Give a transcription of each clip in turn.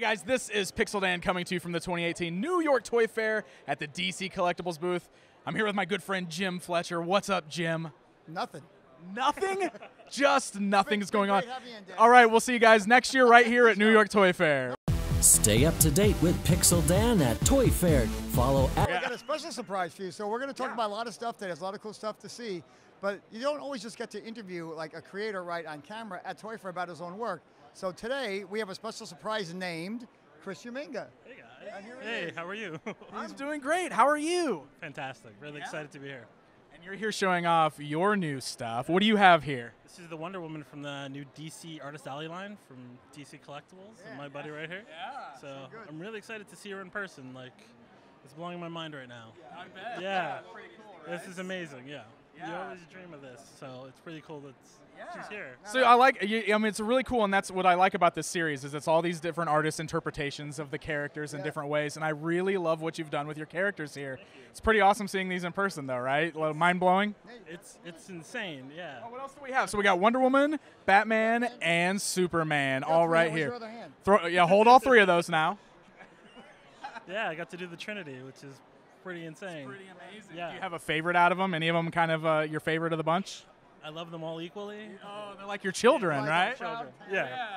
Hey guys, this is Pixel Dan coming to you from the 2018 New York Toy Fair at the DC Collectibles booth. I'm here with my good friend Jim Fletcher. What's up, Jim? Nothing. Nothing? Just nothing's going on. All right, we'll see you guys next year right here at New York Toy Fair. Stay up to date with Pixel Dan at Toy Fair. Follow at... We got a special surprise for you. So we're going to talk about a lot of stuff today. There's a lot of cool stuff to see. But you don't always just get to interview like a creator right on camera at Toy Fair about his own work. So today we have a special surprise named Chris Uminga. Hey guys. Hey, how are you? I'm doing great. How are you? Fantastic. Really excited to be here. And you're here showing off your new stuff. What do you have here? This is the Wonder Woman from the new DC Artist Alley line from DC Collectibles. And my buddy right here. Yeah. So I'm really excited to see her in person. Like, it's blowing my mind right now. I bet. Yeah. Pretty cool, right? This is amazing. Yeah. You always dream of this, so it's pretty cool that she's here. So I like, I mean, it's really cool, and that's what I like about this series, is it's all these different artist interpretations of the characters in different ways, and I really love what you've done with your characters here. It's pretty awesome seeing these in person, though, right? Mind-blowing? It's insane, yeah. Oh, what else do we have? So we got Wonder Woman, Batman, and Superman, all right here. Hold all three of those now. Yeah, I got to do the Trinity, which is pretty insane. It's pretty amazing. Yeah. Do you have a favorite out of them? Any of them kind of your favorite of the bunch? I love them all equally. Oh, they're like your children, right? Children. Yeah.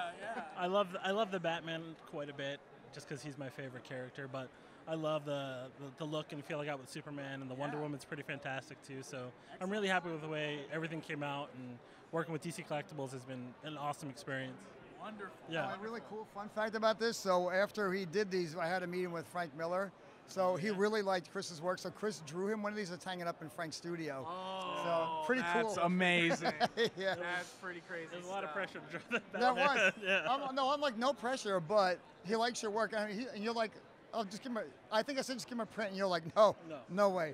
I love the Batman quite a bit, just because he's my favorite character. But I love the look and feel I got with Superman, and the Wonder Woman's pretty fantastic too. So I'm really happy with the way everything came out, and working with DC Collectibles has been an awesome experience. Wonderful. Yeah. A really cool fun fact about this. So after he did these, I had a meeting with Frank Miller. So he really liked Chris's work. So Chris drew him one of these that's hanging up in Frank's studio. Oh, so pretty cool. That's amazing. Yeah. That's pretty crazy. There's a lot of pressure to draw that. That was. Yeah. I'm like, no pressure, but he likes your work. I mean, and you're like, oh, just give him I think I said just give him a print, and you're like, no way.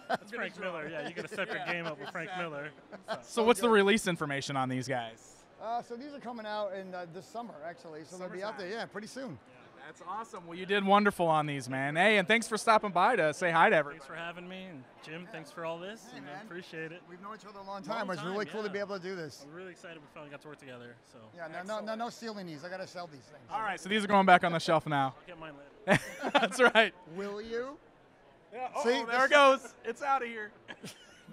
That's Frank Miller. Yeah, you got to step your game up with Frank Miller. So what's the release information on these guys? So these are coming out in this summer, actually. So they'll be out there, pretty soon. That's awesome. Well, you did wonderful on these, man. Hey, and thanks for stopping by to say hi to everyone. Thanks for having me, and Jim, thanks for all this. Hey, man. I appreciate it. We've known each other a long time. It's really cool to be able to do this. I'm really excited we finally got to work together. So Yeah, no stealing these. I gotta sell these things. All right, so these are going back on the shelf now. I'll get mine later. That's right. Will you? Yeah, See, there it goes. It's out of here.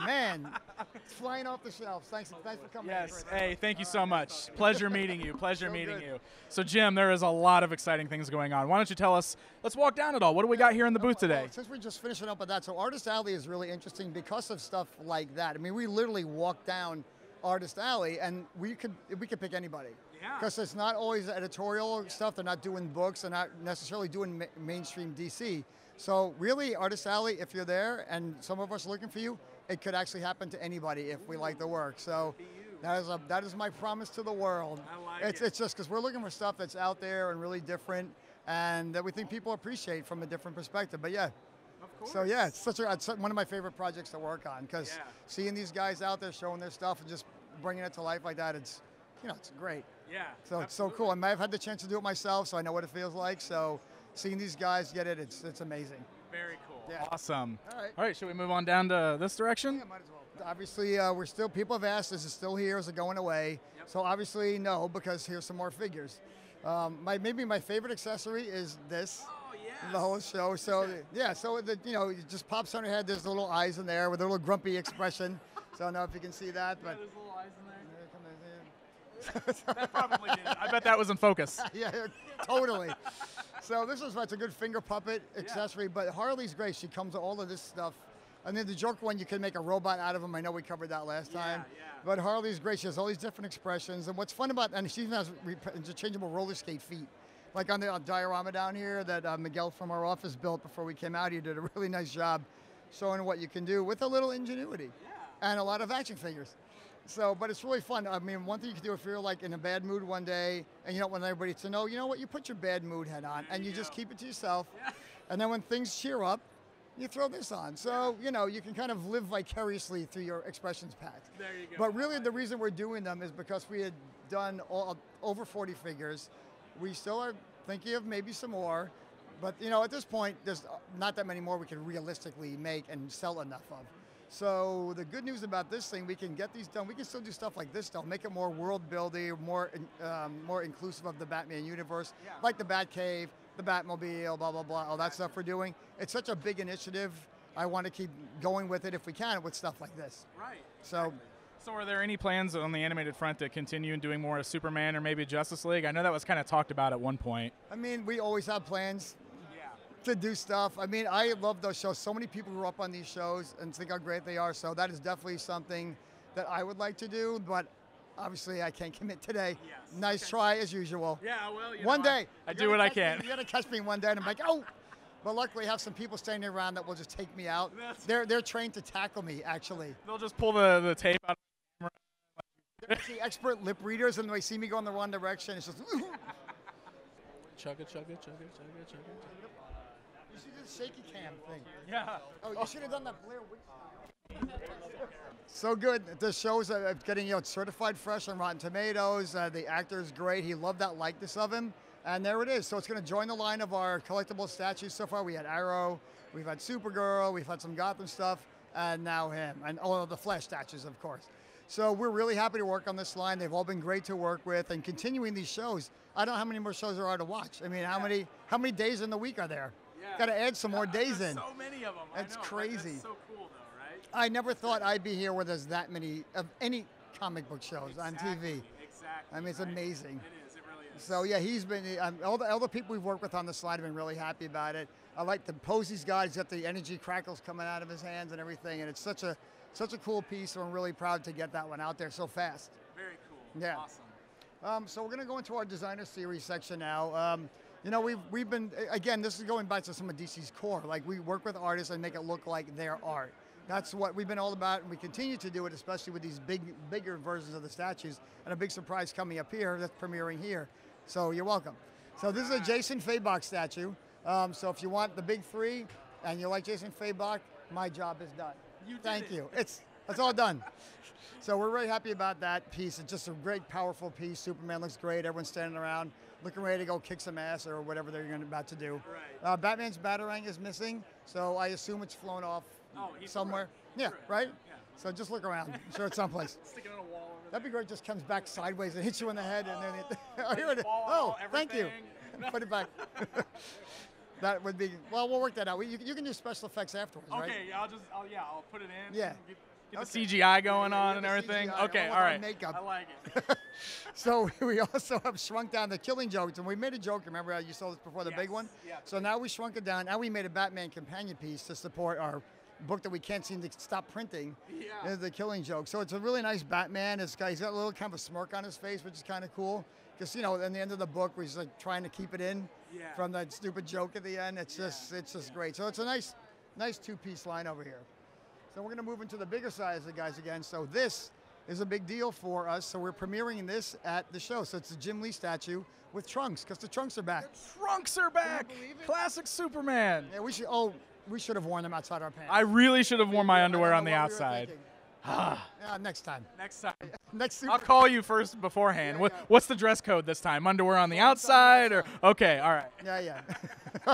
Man, it's flying off the shelves. Thanks for coming. Yes. Hey, thank you so much. Pleasure meeting you. Pleasure meeting you. So, Jim, there is a lot of exciting things going on. Why don't you tell us? Let's walk down it all. What do we got here in the booth today? Since we're just finishing up with that, so Artist Alley is really interesting because of stuff like that. I mean, we literally walk down Artist Alley, and we could pick anybody. Yeah. Because it's not always editorial stuff. They're not doing books. They're not necessarily doing mainstream DC. So really, Artist Alley, if you're there and some of us are looking for you, it could actually happen to anybody if we like the work. So that is my promise to the world. I like it. It's just because we're looking for stuff that's out there and really different, and that we think people appreciate from a different perspective. But yeah. Of course. So yeah, it's one of my favorite projects to work on, because seeing these guys out there showing their stuff and just bringing it to life like that, it's great. Yeah. So it's so cool. I've had the chance to do it myself, so I know what it feels like. So seeing these guys get it, it's amazing. Very cool. Yeah. Awesome. All right. All right, should we move on down to this direction? Yeah, might as well. Obviously, people have asked, is it still here? Is it going away? Yep. So obviously, no, because here's some more figures. Maybe my favorite accessory is this. Oh, yeah. The whole show. So yeah, so it just pops on your head. There's little eyes in there with a little grumpy expression. So I don't know if you can see that, but there's little eyes in there. That probably did. I bet that was in focus. Yeah, totally. So it's a good finger puppet accessory, but Harley's great. She comes with all of this stuff. And then the Joker one, you can make a robot out of him. I know we covered that last time. Yeah. But Harley's great. She has all these different expressions. And what's fun and she even has interchangeable roller skate feet. Like on the diorama down here that Miguel from our office built before we came out, he did a really nice job showing what you can do with a little ingenuity. Yeah. And a lot of action figures. So, but it's really fun. I mean, one thing you can do if you're like in a bad mood one day and you don't want everybody to know, you know what, you put your bad mood hat on and you just keep it to yourself. Yeah. And then when things cheer up, you throw this on. So, you can kind of live vicariously through your expressions pack. There you go. But really the reason we're doing them is because we had done over 40 figures. We still are thinking of maybe some more. But, at this point, there's not that many more we can realistically make and sell enough of. So the good news about this thing, we can get these done. We can still do stuff like this though, make it more world building, more inclusive of the Batman universe, like the Batcave, the Batmobile, blah, blah, blah, all that stuff we're doing. It's such a big initiative. I want to keep going with it if we can with stuff like this. Right. So. So are there any plans on the animated front to continue doing more of Superman or maybe Justice League? I know that was kind of talked about at one point. I mean, we always have plans to do stuff. I mean, I love those shows. So many people grew up on these shows and think how great they are. So that is definitely something that I would like to do, but obviously I can't commit today. Yes. Nice try as usual. Yeah, well, one day. I do what I can. You got to catch me one day and I'm like, oh. But luckily I have some people standing around that will just take me out. They're trained to tackle me, actually. They'll just pull the tape out. They're actually expert lip readers, and when they see me go in the wrong direction, it's just. Chugga, chugga, chugga, chugga, chugga. You should do the shaky cam thing. Yeah. Oh, you should have done that Blair Witch. So good. The show's getting certified fresh on Rotten Tomatoes. The actor's great. He loved that likeness of him. And there it is. So it's going to join the line of our collectible statues so far. We had Arrow, we've had Supergirl, we've had some Gotham stuff, and now him. And all of the Flash statues, of course. So we're really happy to work on this line. They've all been great to work with, and continuing these shows. I don't know how many more shows there are to watch. I mean, how many days in the week are there? Yeah. Got to add some more days in. So many of them. That's crazy. That's so cool, though, right? I never thought I'd be here where there's that many of any comic book shows on TV. Exactly. I mean, it's amazing. It is. It really is. So yeah, he's been all the people we've worked with on this line have been really happy about it. I like the pose he's got. He's got the energy crackles coming out of his hands and everything, and it's such a cool piece, and I'm really proud to get that one out there so fast. Very cool. Yeah. Awesome. So we're going to go into our designer series section now. You know, we've been, again, this is going back to some of DC's core. Like, we work with artists and make it look like their art. That's what we've been all about, and we continue to do it, especially with these bigger versions of the statues, and a big surprise coming up here that's premiering here. So you're welcome. So this is a Jason Faithbox statue. So if you want the big three and you like Jason Faithbox, my job is done. Thank you. It's all done. So we're really happy about that piece. It's just a great, powerful piece. Superman looks great. Everyone's standing around, looking ready to go kick some ass or whatever they're about to do. Right. Batsman's Batarang is missing, so I assume it's flown off somewhere. Right. Yeah, right? Yeah. So just look around. I'm sure it's someplace. Sticking on a wall over That'd be great. Just comes back sideways and hits you in the head, and then oh, here it is. Oh, thank you. Put it back. That would be, well, we'll work that out. You can do special effects afterwards, right? Okay, I'll put it in. Yeah. Get the CGI going on and everything. CGI, okay, all all right. makeup. I like it. So we also have shrunk down the Killing Jokes, and we made a joke. Remember how you saw this before, the big one? Yeah. So now we shrunk it down. Now we made a Batman companion piece to support our book that we can't seem to stop printing. Yeah. The Killing Joke. So it's a really nice Batman. He's got a little kind of a smirk on his face, which is kind of cool. Because, you know, in the end of the book, we're just like trying to keep it in from that stupid joke at the end. It's just great. So it's a nice two-piece line over here. So we're going to move into the bigger size of guys again. So this is a big deal for us. So we're premiering this at the show. So it's a Jim Lee statue with trunks, because the trunks are back. The trunks are back. Can you believe it? Classic Superman. Yeah, we should have worn them outside our pants. I really should have worn my underwear on the I don't know outside. what we were thinking. Next time. Next time. Next I'll call you first beforehand. What's the dress code this time? Underwear on the outside or okay, all right. Yeah.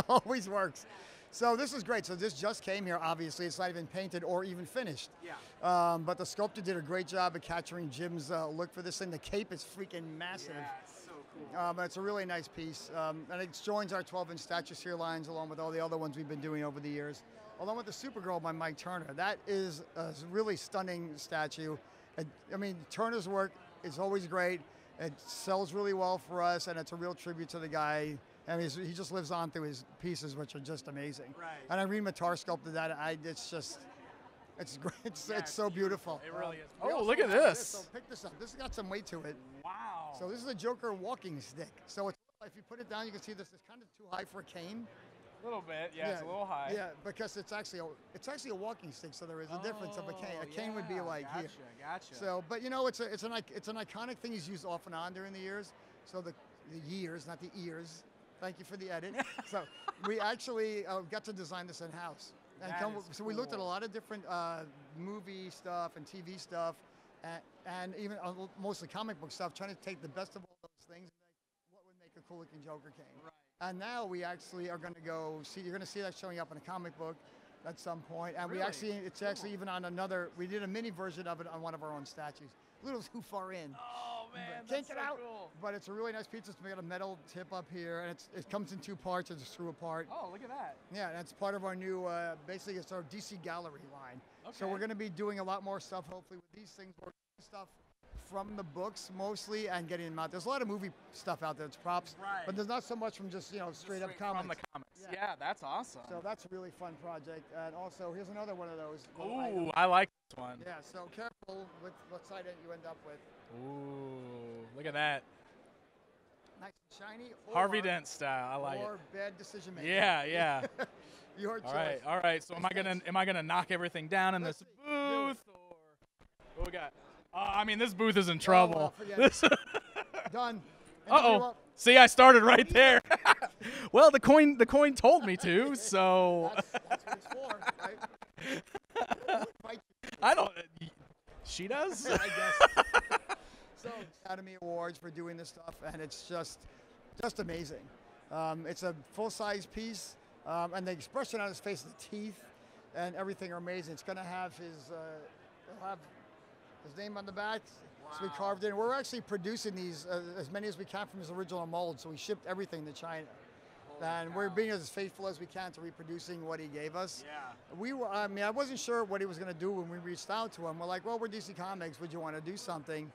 Always works. So this is great. So this just came here, obviously. It's not even painted or even finished. Yeah. But the sculptor did a great job of capturing Jim's look for this thing. The cape is freaking massive. Yeah, it's so cool. But it's a really nice piece. And it joins our 12-inch statue series lines along with all the other ones we've been doing over the years. Along with the Supergirl by Mike Turner. That is a really stunning statue. I mean, Turner's work is always great. It sells really well for us, and it's a real tribute to the guy. I mean, he just lives on through his pieces, which are just amazing. Right. And Irene Matar sculpted that. It's great. It's so beautiful. It really is. We Oh, also look at have this. So pick this up. This has got some weight to it. Wow. So this is a Joker walking stick. So it's, if you put it down, you can see this is kind of too high for a cane. A little bit. Yeah, it's a little high. Yeah, because it's actually a walking stick, so there is a difference of a cane. A cane would be like here. Gotcha. So, but you know, it's an iconic thing he's used off and on during the years. So the years, not the ears. Thank you for the edit. So we actually got to design this in-house. So we looked at a lot of different movie stuff and TV stuff, and even mostly comic book stuff, trying to take the best of all those things and what would make a cool-looking Joker cane. Right. And now we actually are going to go see. You're going to see that showing up in a comic book. at some point, and Really? it's actually even on another. We did a mini version of it on one of our own statues. A little too far in. Oh man, Can't that's get so out. cool. But it's a really nice pizza. It's got a metal tip up here, and it comes in 2 parts. It's a screw apart. Oh, look at that. Yeah, and it's part of our new. Basically, it's our DC Gallery line. So Okay. we're going to be doing a lot more stuff. Hopefully, with these things, we're doing stuff from the books mostly and getting them out. There's a lot of movie stuff out there. It's props, Right. but there's not so much from just straight up comics. From the comics. Yeah. Yeah, that's awesome. So that's a really fun project. And also, here's another one of those. little Ooh, items. I like this one. Yeah, so careful with what side you end up with. Ooh, look at that. Nice and shiny. Harvey Dent style. I like or it. bad decision making. Yeah, yeah. Your choice. All right. So am I gonna knock everything down in Let's this see. Do it. booth, or what we got? I mean, this booth is in trouble. well, forget This. Done. Uh-oh. See, I started right there. Well, the coin told me to, so That's what it's for, right? Fight I don't. She does. I guess. So Academy Awards for doing this stuff, and it's just amazing. It's a full-size piece, and the expression on his face, the teeth, and everything are amazing. It's going to have it'll have his name on the back. So we carved it. We're actually producing these as many as we can from his original mold. So we shipped everything to China. And we're being as faithful as we can to reproducing what he gave us. Yeah. I wasn't sure what he was going to do when we reached out to him. We're like, well, we're DC Comics. Would you want to do something?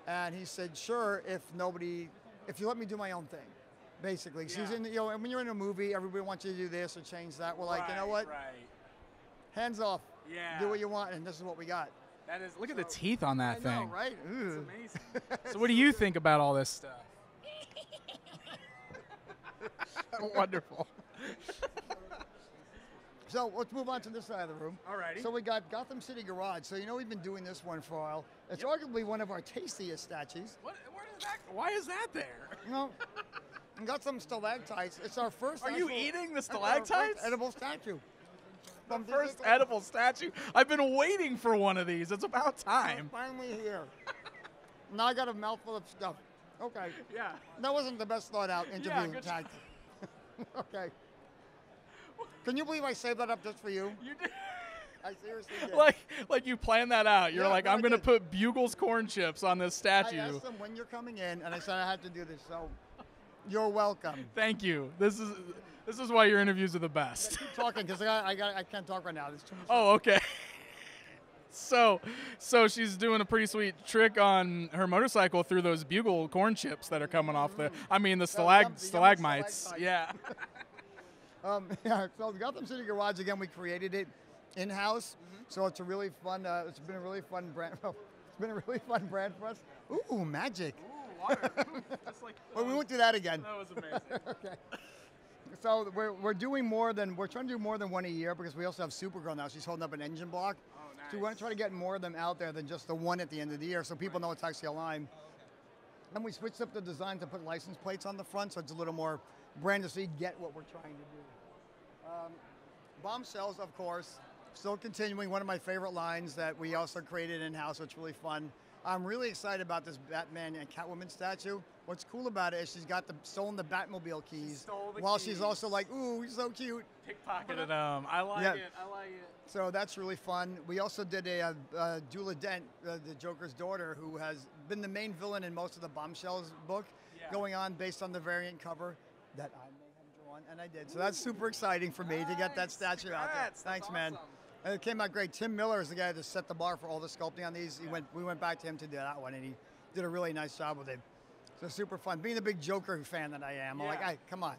And he said, sure, if you let me do my own thing, basically. Yeah. So he's in, and when you're in a movie, everybody wants you to do this or change that. We're like, you know what? Right. Hands off. Yeah. Do what you want, and this is what we got. That is. Look at the teeth on that I thing. know, right? It's Ooh. amazing. So, what do you think about all this stuff? Wonderful. So let's move on to this side of the room. Alrighty. So we got Gotham City Garage. So we've been doing this one for a while. It's arguably one of our tastiest statues. Where is that? Why is that there? We got some stalactites. It's our first. Are you actual- eating the it's our stalactites? first edible statue. The first edible statue. I've been waiting for one of these. It's about time. Finally here. Now I got a mouthful of stuff. Okay. Yeah. That wasn't the best thought out interview good tactic. Okay. Can you believe I saved that up just for you? You did. I seriously did. Like you planned that out. You're Yeah, like, no, I'm I gonna did. put Bugle's corn chips on this I statue. asked them when you're coming in, and I said I had to do this. So you're welcome. Thank you. This is why your interviews are the best. Keep talking because I can't talk right now. There's too much. Oh, okay. So she's doing a pretty sweet trick on her motorcycle through those Bugle corn chips that are coming off the yummy stalagmites. stalactites. Yeah. Yeah. So the Gotham City Garage again, we created it in-house. So it's a really fun. It's been a really fun brand. It's been a really fun brand for us. Ooh, magic. Ooh, water. Just like, Well, we won't do that again. that was amazing. Okay. So we're trying to do more than one a year because we also have Supergirl now. She's holding up an engine block. Oh, nice. So we want to try to get more of them out there than just the one at the end of the year, so people know it's actually a line. And we switched up the design to put license plates on the front, so it's a little more branded, so you get what we're trying to do. Bombshells, of course, still continuing. One of my favorite lines that we also created in-house, which is really fun. I'm really excited about this Batman and Catwoman statue. What's cool about it is she's got stolen the Batmobile keys, stole the while keys. she's also like, ooh, he's so cute. Pickpocketed them. I like Yeah. it. I like it. So that's really fun. We also did a Dula Dent, the Joker's daughter, who has been the main villain in most of the Bombshells book, Yeah. going on based on the variant cover that I may have drawn, and I did. So that's super exciting for me to get that Nice. statue out there. Congrats. That's Thanks, man. awesome. And it came out great. Tim Miller is the guy that set the bar for all the sculpting on these. We went back to him to do that one, and he did a really nice job with it. So super fun. Being the big Joker fan that I am, I'm like, Yeah. hey, come on,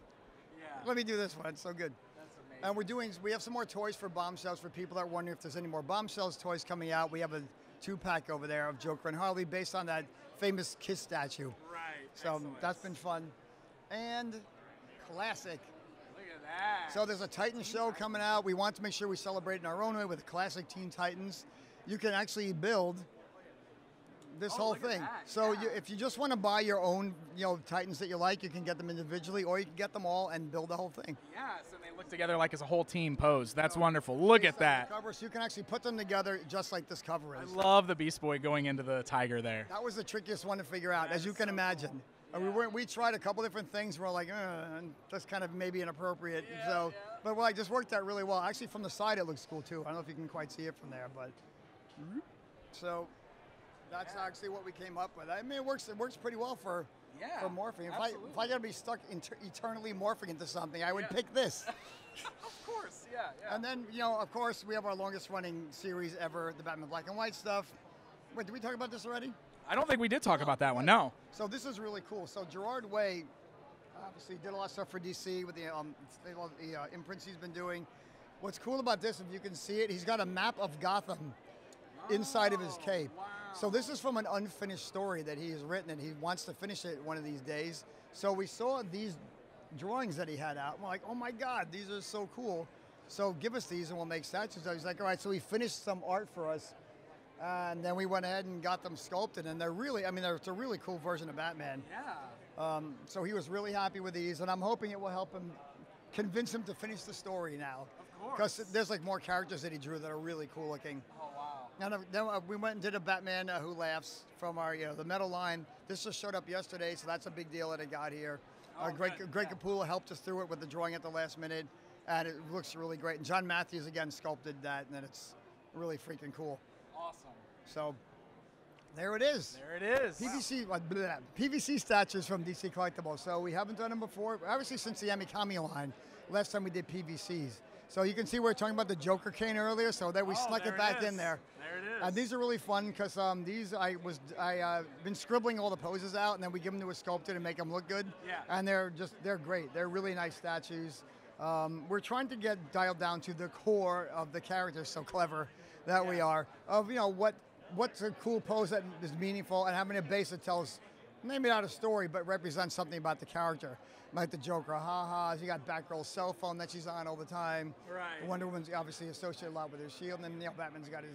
Yeah. let me do this one. It's so good. That's amazing. And we have some more toys for Bombshells for people that are wondering if there's any more Bombshells toys coming out. We have a 2-pack over there of Joker and Harley based on that famous Kiss statue. Right. So Excellent. that's been fun. And classic. Look at that. So there's a Titan show coming out. We want to make sure we celebrate in our own way with classic Teen Titans. You can actually build this whole look at thing. that, So yeah. if you just want to buy your own, Titans that you like, you can get them individually, or you can get them all and build the whole thing. Yes, and they look together like as a whole team pose. That's wonderful. Look Based at on the that. cover, so you can actually put them together just like this cover I is. love the Beast Boy going into the tiger there. That was the trickiest one to figure out, That as you is can so imagine. cool. And we tried a couple different things. We're like, and that's kind of maybe inappropriate. But we're like, this worked out really well. Actually, from the side, it looks cool too. I don't know if you can quite see it from there, but so that's actually what we came up with. I mean, it works pretty well for morphing. If I gotta be stuck eternally morphing into something, I would pick this. Of course, yeah. And then, of course, we have our longest running series ever, the Batman Black and White stuff. Wait, did we talk about this already? I don't think we did talk about that one, no. So this is really cool. So Gerard Way obviously did a lot of stuff for DC with the imprints he's been doing. What's cool about this, if you can see it, he's got a map of Gotham inside of his cape. Wow. So this is from an unfinished story that he has written, and he wants to finish it one of these days. So we saw these drawings that he had out. And we're like, oh my God, these are so cool. So give us these and we'll make statues. So he's like, all right, so he finished some art for us. And then we went ahead and got them sculpted. And they're really, it's a really cool version of Batman. Yeah. So he was really happy with these. And I'm hoping it will help him, convince him to finish the story now. Of course. Because there's like more characters that he drew that are really cool looking. Oh, wow. And then we went and did a Batman Who Laughs from our, the metal line. This just showed up yesterday, so that's a big deal that it got here. Greg Capullo helped us through it with the drawing at the last minute, and it looks really great. And John Matthews, again, sculpted that, and it's really freaking cool. Awesome. So there it is. There it is. PVC Statues from DC Collectibles. So we haven't done them before, obviously since the Amikami line. Last time we did PVCs. So you can see we were talking about the Joker cane earlier, so that we snuck it back in there. There it is. And these are really fun because these I've been scribbling all the poses out, and then we give them to a sculptor to make them look good. Yeah. And they're great. They're really nice statues. We're trying to get dialed down to the core of the characters. So clever that we are. Of what's a cool pose that is meaningful, and having a base that tells maybe not a story but represents something about the character. Like the Joker, ha-has. You got Batgirl's cell phone that she's on all the time. Right. Wonder Woman's obviously associated a lot with her shield, and then Batman's got his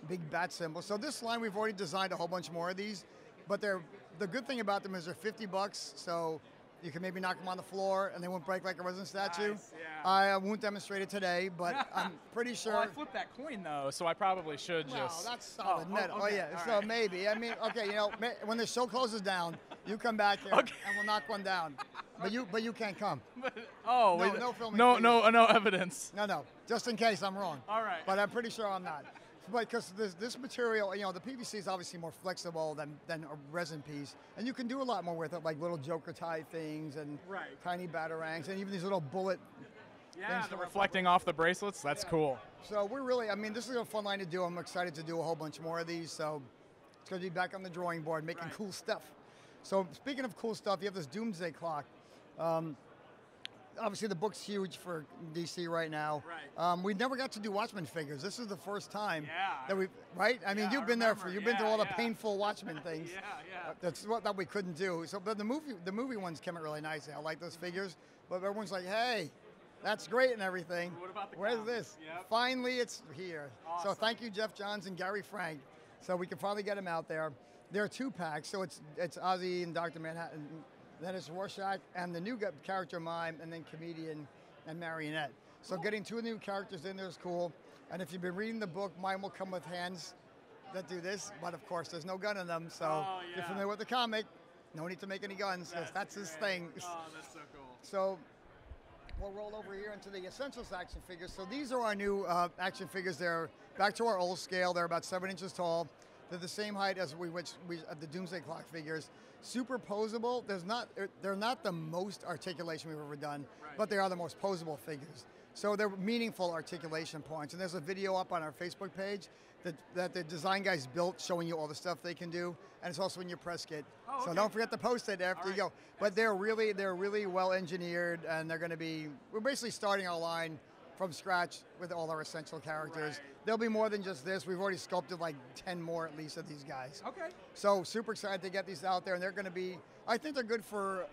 big bat symbol. So this line, we've already designed a whole bunch more of these, but the good thing about them is they're $50, so you can maybe knock them on the floor and they won't break like a resin statue. Nice, yeah. I won't demonstrate it today, but I'm pretty sure. Well, I flipped that coin though, so I probably should just. No, that's solid metal. Okay. Oh yeah, All so right. maybe. I mean, okay, when the show closes down, you come back here and we'll knock one down. But you can't come. No filming. No evidence. No, just in case I'm wrong. All right. But I'm pretty sure I'm not. But because this material, the PVC is obviously more flexible than a resin piece, and you can do a lot more with it, like little Joker tie things and tiny batarangs, and even these little bullet. Yeah, the reflecting off the bracelets. That's cool. So we're really, this is a fun line to do. I'm excited to do a whole bunch more of these. So it's going to be back on the drawing board making cool stuff. So speaking of cool stuff, you have this Doomsday Clock. Obviously, the book's huge for DC right now. Right. We never got to do Watchmen figures. This is the first time Yeah. that we've, right? I mean, you've been there you've been through all the yeah. painful Watchmen things. Yeah. That's what that we couldn't do. So, but the movie ones came out really nicely. I like those figures. But everyone's like, hey, that's great and everything. What about the Where's comic? this? Yep. Finally, it's here. Awesome. So thank you, Jeff Johns and Gary Frank. So we can finally get them out there. There are 2-packs. So it's Ozzy and Dr. Manhattan. Then it's Rorschach and the new character Mime, and then Comedian and Marionette. So getting 2 new characters in there is cool. And if you've been reading the book, Mime will come with hands that do this, but of course there's no gun in them. So if you're familiar with the comic, no need to make any guns, because that's his thing. Oh, that's so cool. So we'll roll over here into the Essentials action figures. So these are our new action figures. They're back to our old scale. They're about 7 inches tall. They're the same height as the Doomsday Clock figures. Super posable. They're not the most articulation we've ever done, but they are the most posable figures. So they're meaningful articulation points. And there's a video up on our Facebook page that the design guys built showing you all the stuff they can do. And it's also in your press kit. Oh, so don't forget to post it after you go. But they're really well engineered, and they're going to be, we're basically starting our line from scratch with all our essential characters. Right. There'll be more than just this. We've already sculpted like 10 more at least of these guys. Okay. So super excited to get these out there, and they're going to be, I think they're good for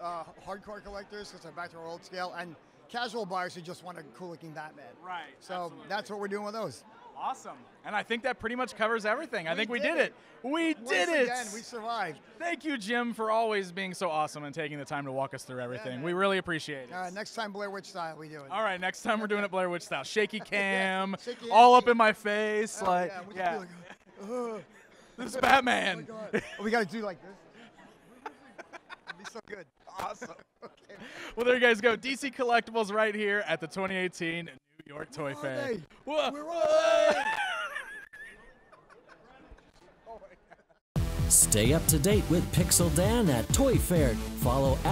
hardcore collectors because they're back to our old scale, and casual buyers who just want a cool looking Batman. Right. So absolutely. that's what we're doing with those. Awesome. And I think that pretty much covers everything. I think we did it. We did Once it. Again, we survived. Thank you, Jim, for always being so awesome and taking the time to walk us through everything. man. We really appreciate it. All right, next time Blair Witch style we do it. All right, next time we're doing it Blair Witch style. Shaky cam, shaky all hand. up in my face. Oh, like, we just be like, this is Batman. oh my God. We got to do like this. It'd be so so good. Awesome. Okay. Well, there you guys go. DC Collectibles right here at the 2018 New York Toy Where are Fair. they? Whoa. Where are they? Stay up to date with Pixel Dan at Toy Fair. Follow